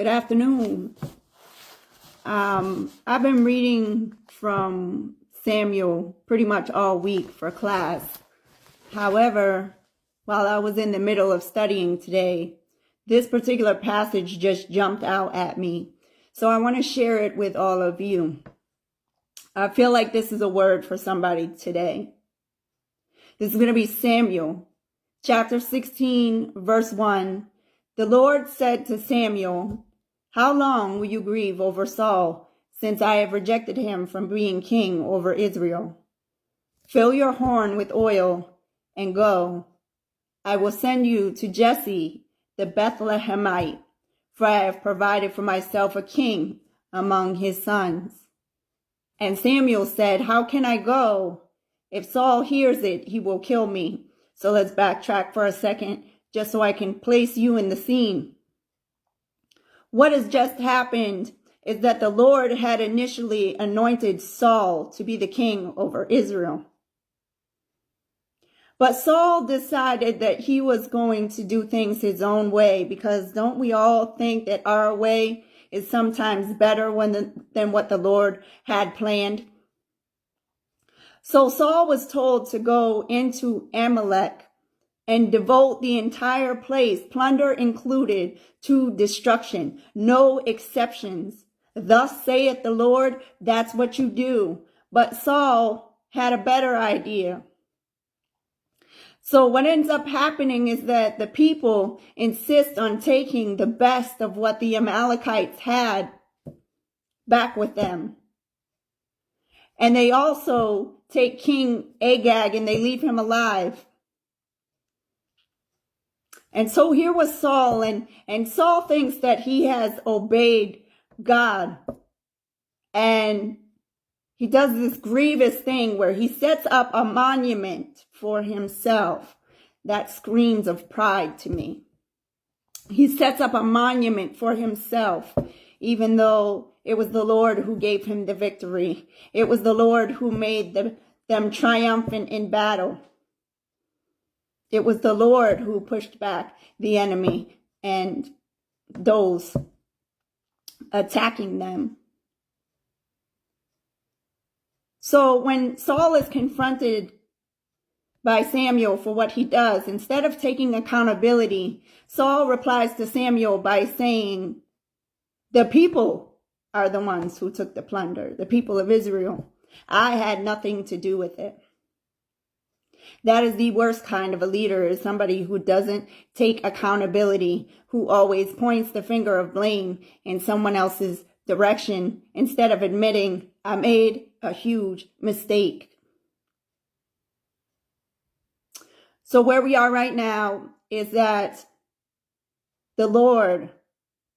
Good afternoon. I've been reading from Samuel pretty much all week for class. However, while I was in the middle of studying today, this particular passage just jumped out at me. So I want to share it with all of you. I feel like this is a word for somebody today. This is going to be Samuel, chapter 16, verse 1. The Lord said to Samuel, "How long will you grieve over Saul, since I have rejected him from being king over Israel? Fill your horn with oil and go. I will send you to Jesse the Bethlehemite, for I have provided for myself a king among his sons." And Samuel said, "How can I go? If Saul hears it, he will kill me." So let's backtrack for a second, just so I can place you in the scene. What has just happened is that the Lord had initially anointed Saul to be the king over Israel. But Saul decided that he was going to do things his own way, because don't we all think that our way is sometimes better than what the Lord had planned? So Saul was told to go into Amalek and devote the entire place, plunder included, to destruction. No exceptions. Thus saith the Lord, that's what you do. But Saul had a better idea. So what ends up happening is that the people insist on taking the best of what the Amalekites had back with them. And they also take King Agag and they leave him alive. And so here was Saul, and Saul thinks that he has obeyed God. And he does this grievous thing where he sets up a monument for himself. That screams of pride to me. He sets up a monument for himself, even though it was the Lord who gave him the victory. It was the Lord who made them triumphant in battle. It was the Lord who pushed back the enemy and those attacking them. So when Saul is confronted by Samuel for what he does, instead of taking accountability, Saul replies to Samuel by saying, "The people are the ones who took the plunder, the people of Israel. I had nothing to do with it." That is the worst kind of a leader, is somebody who doesn't take accountability, who always points the finger of blame in someone else's direction instead of admitting, "I made a huge mistake." So where we are right now is that the Lord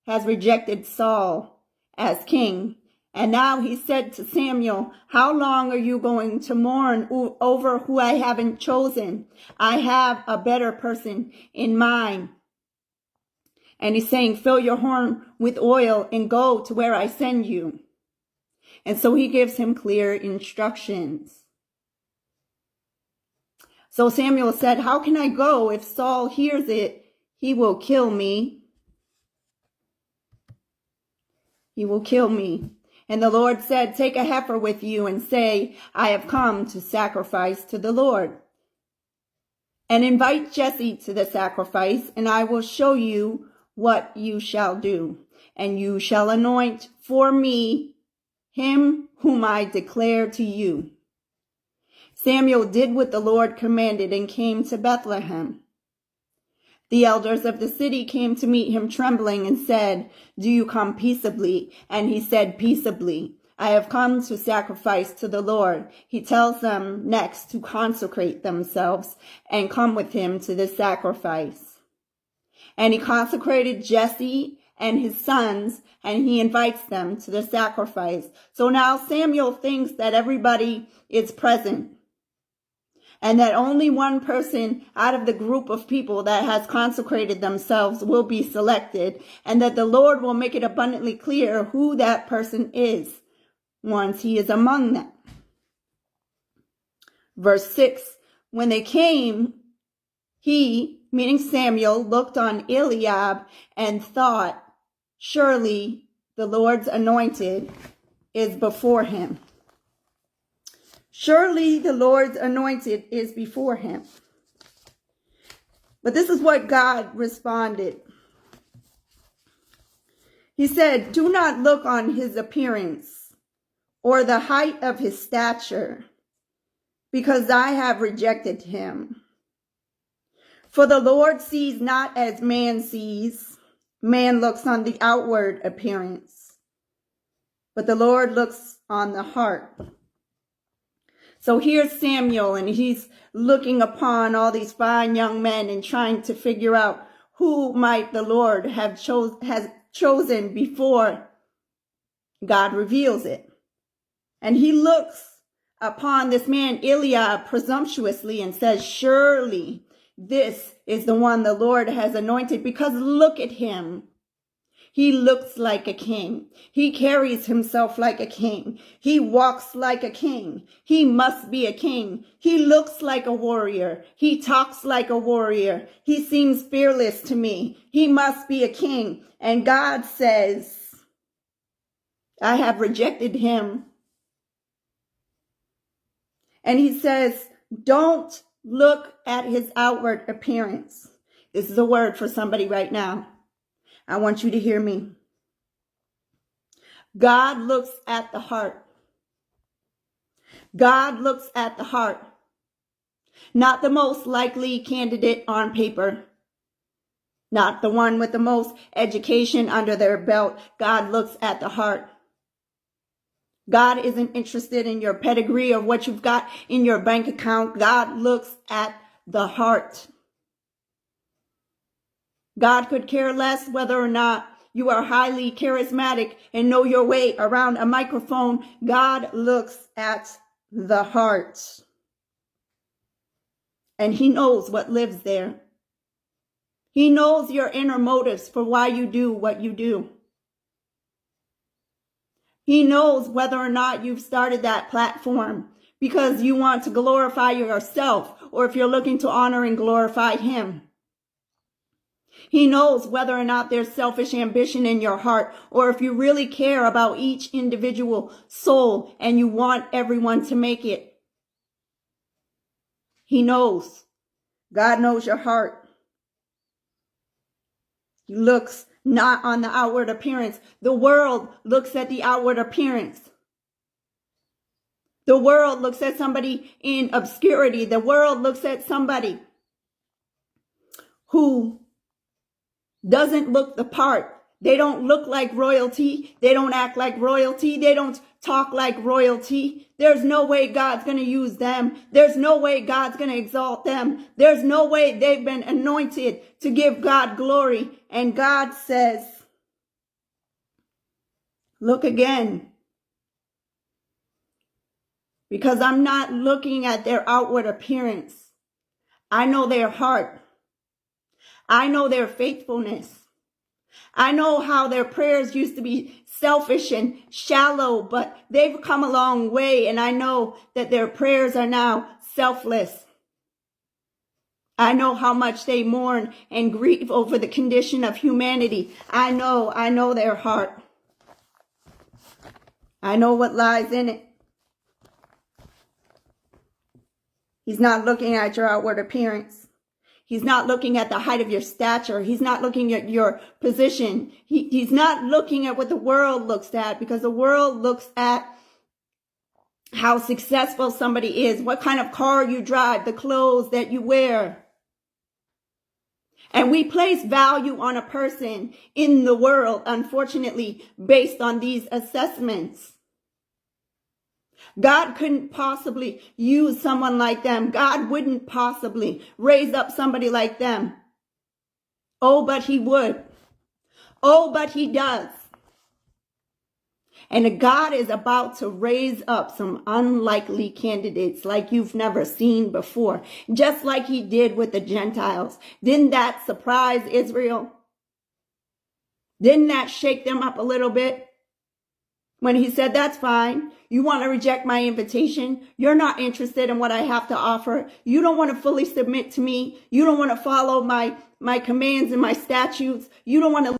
has rejected Saul as king. And now he said to Samuel, "How long are you going to mourn over who I haven't chosen? I have a better person in mind." And he's saying, "Fill your horn with oil and go to where I send you." And so he gives him clear instructions. So Samuel said, "How can I go? If Saul hears it, he will kill me. He will kill me." And the Lord said, "Take a heifer with you and say, I have come to sacrifice to the Lord. And invite Jesse to the sacrifice, and I will show you what you shall do. And you shall anoint for me him whom I declare to you." Samuel did what the Lord commanded and came to Bethlehem. The elders of the city came to meet him trembling and said, "Do you come peaceably?" And he said, "Peaceably. I have come to sacrifice to the Lord." He tells them next to consecrate themselves and come with him to the sacrifice. And he consecrated Jesse and his sons, and he invites them to the sacrifice. So now Samuel thinks that everybody is present, and that only one person out of the group of people that has consecrated themselves will be selected, and that the Lord will make it abundantly clear who that person is once he is among them. Verse 6, when they came, he, meaning Samuel, looked on Eliab and thought, Surely the Lord's anointed is before him. Surely the Lord's anointed is before him. But this is what God responded. He said, do not look on his appearance or the height of his stature, because I have rejected him. For the Lord sees not as man sees. Man looks on the outward appearance, but the Lord looks on the heart. So here's Samuel, and he's looking upon all these fine young men and trying to figure out who might the Lord have chosen before God reveals it. And he looks upon this man Eliab presumptuously and says, surely this is the one the Lord has anointed, because look at him. He looks like a king. He carries himself like a king. He walks like a king. He must be a king. He looks like a warrior. He talks like a warrior. He seems fearless to me. He must be a king. And God says, I have rejected him. And he says, don't look at his outward appearance. This is a word for somebody right now. I want you to hear me. God looks at the heart. God looks at the heart. Not the most likely candidate on paper. Not the one with the most education under their belt. God looks at the heart. God isn't interested in your pedigree or what you've got in your bank account. God looks at the heart. God could care less whether or not you are highly charismatic and know your way around a microphone. God looks at the heart. And he knows what lives there. He knows your inner motives for why you do what you do. He knows whether or not you've started that platform because you want to glorify yourself, or if you're looking to honor and glorify him. He knows whether or not there's selfish ambition in your heart, or if you really care about each individual soul and you want everyone to make it. He knows. God knows your heart. He looks not on the outward appearance. The world looks at the outward appearance. The world looks at somebody in obscurity. The world looks at somebody who doesn't look the part. They don't look like royalty. They don't act like royalty. They don't talk like royalty. There's no way God's going to use them. There's no way God's going to exalt them. There's no way they've been anointed to give God glory. And God says, look again. Because I'm not looking at their outward appearance. I know their heart. I know their faithfulness. I know how their prayers used to be selfish and shallow, but they've come a long way, and I know that their prayers are now selfless. I know how much they mourn and grieve over the condition of humanity. I know their heart. I know what lies in it. He's not looking at your outward appearance. He's not looking at the height of your stature. He's not looking at your position. He's not looking at what the world looks at, because the world looks at how successful somebody is, what kind of car you drive, the clothes that you wear. And we place value on a person in the world, unfortunately, based on these assessments. God couldn't possibly use someone like them. God wouldn't possibly raise up somebody like them. Oh, but he would. Oh, but he does. And God is about to raise up some unlikely candidates like you've never seen before, just like he did with the Gentiles. Didn't that surprise Israel? Didn't that shake them up a little bit? When he said, that's fine. You want to reject my invitation. You're not interested in what I have to offer. You don't want to fully submit to me. You don't want to follow my commands and my statutes. You don't want to